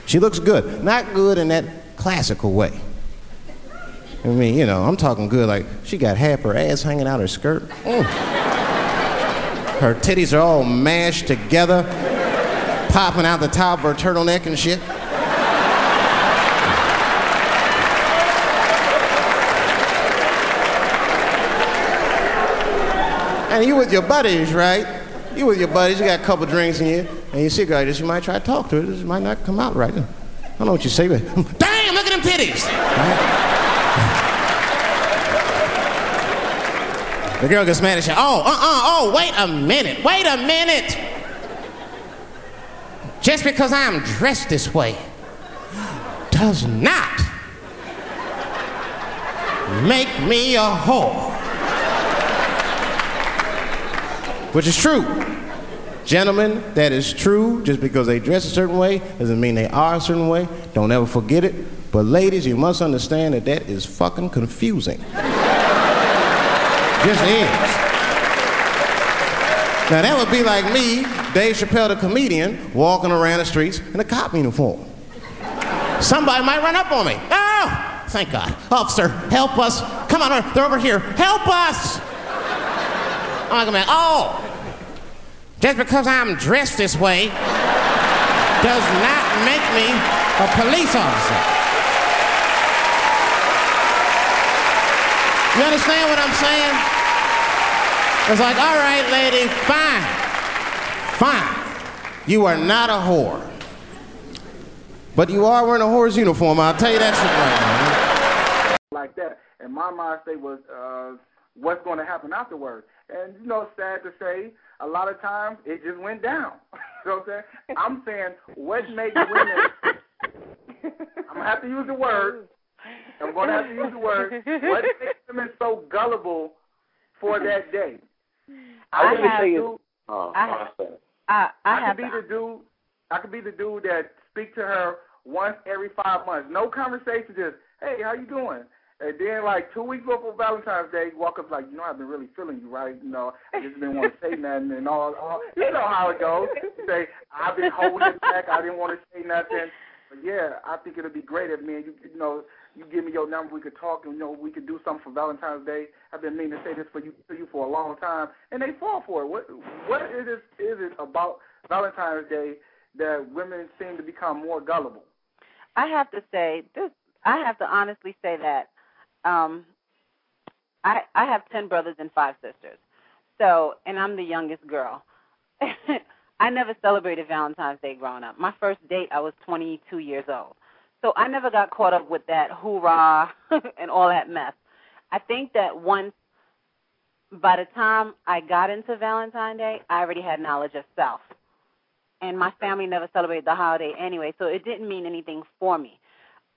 She looks good. Not good in that classical way. I mean, you know, I'm talking good like she got half her ass hanging out her skirt. Her titties are all mashed together, popping out the top of her turtleneck and shit. And you with your buddies, right? You with your buddies, you got a couple drinks in you, and you see a girl like this, you might try to talk to her. This might not come out right. I don't know what you say, but damn, look at them titties! Right? The girl gets mad and says, wait a minute. Just because I'm dressed this way does not make me a whore. Which is true. Gentlemen, that is true. Just because they dress a certain way doesn't mean they are a certain way. Don't ever forget it. But ladies, you must understand that that is fucking confusing. Just is. Now that would be like me, Dave Chappelle the comedian, walking around the streets in a cop uniform. Somebody might run up on me. Oh, thank God. Officer, help us. Come on, they're over here. Help us. I'm like, man, just because I'm dressed this way does not make me a police officer. You understand what I'm saying? It's like, all right, lady, fine. You are not a whore. But you are wearing a whore's uniform, I'll tell you that shit right now. Like that. And my mind state was, what's going to happen afterwards? And, you know, sad to say, a lot of times it just went down. You know what I'm saying? I'm saying, what makes women, I'm going to have to use the word, what makes women so gullible for that day? I could be the dude that speak to her once every 5 months. No conversation, just, hey, how you doing? And then, like, 2 weeks before Valentine's Day, walk up like, you know, I've been really feeling you, right? You know, I just didn't want to say nothing and all. You know how it goes. You say, I've been holding it back. I didn't want to say nothing. But, yeah, I think it would be great if me and you know, you give me your number, we could talk, and, you know, we could do something for Valentine's Day. I've been meaning to say this to you for a long time. And they fall for it. What is it about Valentine's Day that women seem to become more gullible? I have to honestly say that I have 10 brothers and 5 sisters. So, and I'm the youngest girl. I never celebrated Valentine's Day growing up. My first date, I was 22 years old. So I never got caught up with that hoorah and all that mess. I think that by the time I got into Valentine's Day, I already had knowledge of self. And my family never celebrated the holiday anyway, so it didn't mean anything for me.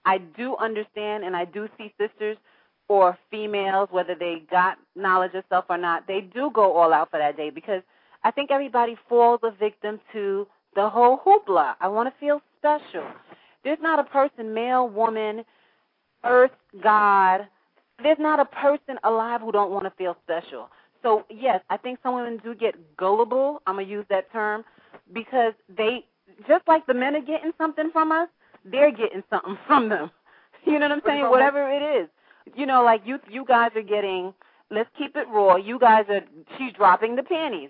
I do understand, and I do see sisters or females, whether they got knowledge of self or not, they do go all out for that day because I think everybody falls a victim to the whole hoopla. I want to feel special. There's not a person, male, woman, earth, God, there's not a person alive who don't want to feel special. So, yes, I think some women do get gullible, I'm going to use that term, because they, just like the men are getting something from us, they're getting something from them. You know what I'm saying? Whatever it is. You know, like you guys are getting, let's keep it raw, she's dropping the panties,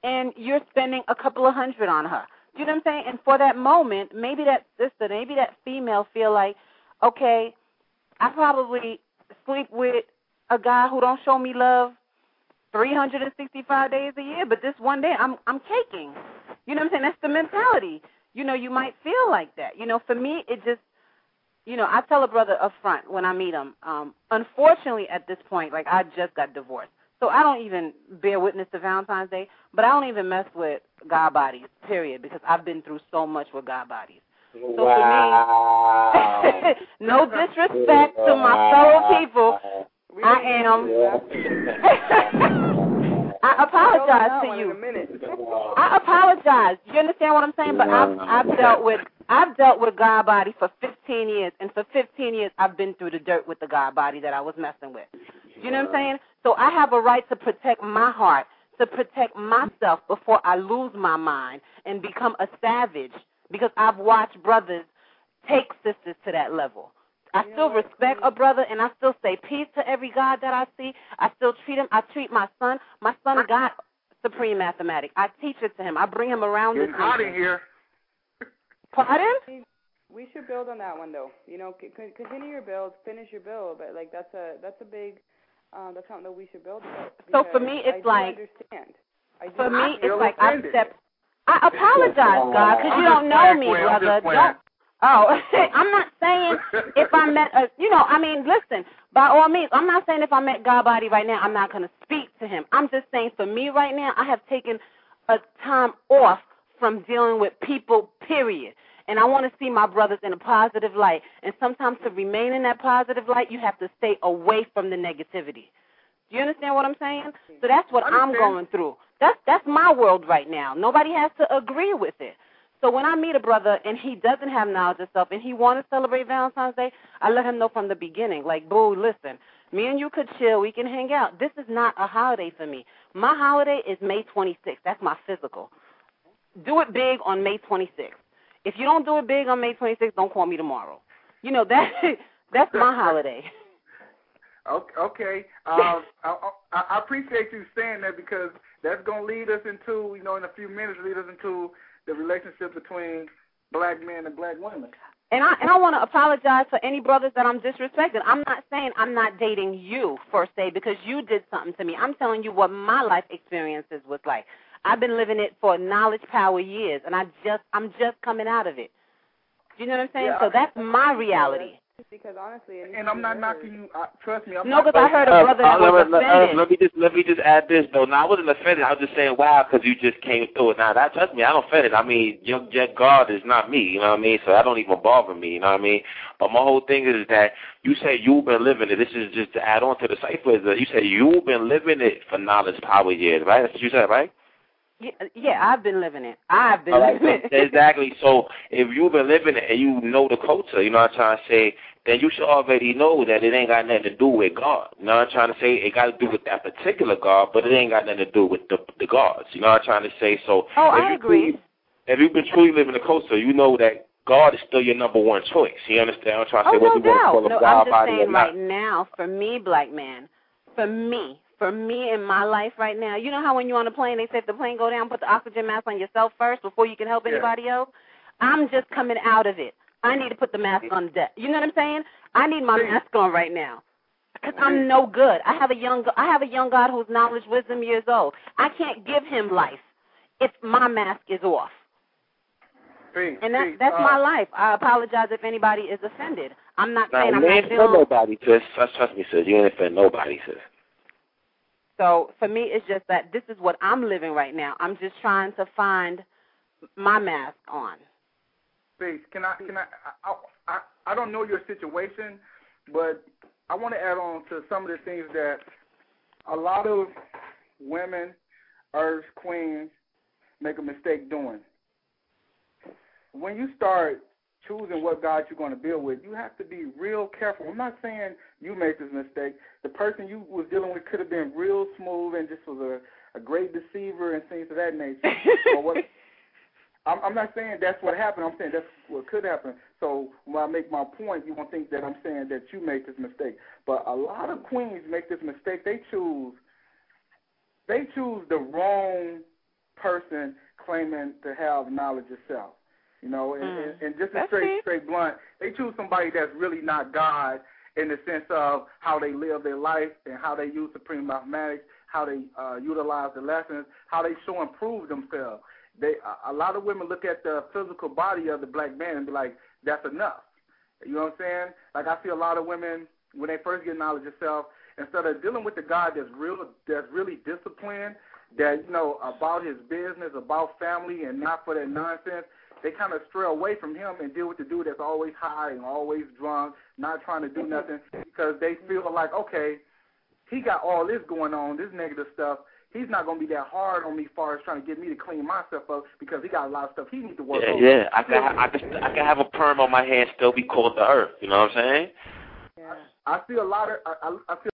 and you're spending a couple of $100 on her. You know what I'm saying? And for that moment, maybe that sister, maybe that female feel like, okay, I probably sleep with a guy who don't show me love 365 days a year, but this one day I'm caking. You know what I'm saying? That's the mentality. You know, you might feel like that. You know, for me, it just, you know, I tell a brother up front when I meet him, unfortunately at this point, like I just got divorced. So I don't even bear witness to Valentine's Day, but I don't even mess with God bodies, period, because I've been through so much with God bodies. So wow. For me, no disrespect to my fellow people, I am. I apologize to you. I apologize. You understand what I'm saying? But I've dealt with God body for 15 years, and for 15 years I've been through the dirt with the God body that I was messing with. You know what I'm saying? So I have a right to protect my heart, to protect myself before I lose my mind and become a savage, because I've watched brothers take sisters to that level. I still respect a brother, and I still say peace to every God that I see. I still treat him. I treat my son. My son got supreme mathematics. I teach it to him. I bring him around this. It's hot in here. Pardon? We should build on that one, though. You know, continue your build, finish your build. But like that's a big, that's something that we should build about. So for me, it's like. Understand. For me, it's like I apologize, God, because you don't know me, brother. Don't. Oh, I'm not saying if I met listen, by all means, I'm not saying if I met God body right now, I'm not going to speak to him. I'm just saying for me right now, I have taken a time off from dealing with people, period. And I want to see my brothers in a positive light. And sometimes to remain in that positive light, you have to stay away from the negativity. Do you understand what I'm saying? So that's what I'm going through. That's my world right now. Nobody has to agree with it. So when I meet a brother and he doesn't have knowledge of self and he wants to celebrate Valentine's Day, I let him know from the beginning, like, boo, listen, me and you could chill. We can hang out. This is not a holiday for me. My holiday is May 26th. That's my physical. Do it big on May 26th. If you don't do it big on May 26th, don't call me tomorrow. You know, that's my holiday. Okay. I appreciate you saying that because that's going to lead us into, in a few minutes, the relationship between black men and black women. And I want to apologize for any brothers that I'm disrespecting. I'm not saying I'm not dating you, per se, because you did something to me. I'm telling you what my life experiences was like. I've been living it for knowledge power years, and I'm just coming out of it. Do you know what I'm saying? So that's my reality. Because honestly, and I'm not knocking you. Trust me. No, because I heard a brother that was offended. Let me just add this though. Now I wasn't offended. I was just saying, wow, because you just came through it. Now that, trust me, I don't offended. I mean, your God is not me. You know what I mean? So that don't even bother me. You know what I mean? But my whole thing is that you say you've been living it. This is just to add on to the cipher. Is that you say you've been living it for knowledge power years, right? That's what you said, right? Yeah, I've been living it. Living it. Exactly. So if you've been living it and you know the culture, you know what I'm trying to say, then you should already know that it ain't got nothing to do with God. You know what I'm trying to say? It got to do with that particular God, but it ain't got nothing to do with the gods. You know what I'm trying to say? So I agree. If you've been truly living the culture, you know that God is still your number one choice. You understand? I'm trying to say what you want to call a God body or not. I'm just saying right now, for me, black man, for me in my life right now, you know how when you're on a plane, they say if the plane go down, put the oxygen mask on yourself first before you can help anybody else? I'm just coming out of it. I need to put the mask on deck. You know what I'm saying? I need my mask on right now because I'm no good. I have a young God who's knowledge, wisdom, years old. I can't give him life if my mask is off. And that's my life. I apologize if anybody is offended. I'm not saying I'm not feeling. Nobody, sis. Trust me, sis. You ain't offend nobody, sis. So for me, it's just that this is what I'm living right now. I'm just trying to find my mask on. Faith, I don't know your situation, but I want to add on to some of the things that a lot of women, earth queens, make a mistake doing. When you start choosing what God you're going to build with, you have to be real careful. I'm not saying you made this mistake. The person you was dealing with could have been real smooth and just was a great deceiver and things of that nature. I'm not saying that's what happened. I'm saying that's what could happen. So when I make my point, you won't think that I'm saying that you made this mistake. But a lot of queens make this mistake. They choose the wrong person claiming to have knowledge of self. You know, and just a straight blunt, they choose somebody that's really not God in the sense of how they live their life and how they use supreme mathematics, how they utilize the lessons, how they show and prove themselves. A lot of women look at the physical body of the black man and be like, that's enough. You know what I'm saying? Like I see a lot of women, when they first get knowledge of self, instead of dealing with the guy that's really disciplined, that, about his business, about family, and not for that nonsense, they kind of stray away from him and deal with the dude that's always high and always drunk, not trying to do nothing, because they feel like, okay, he got all this going on, this negative stuff. He's not going to be that hard on me as far as trying to get me to clean myself up because he got a lot of stuff he needs to work on. Yeah, I can have a perm on my head, still be called the earth. You know what I'm saying? Yeah. I see a lot of I feel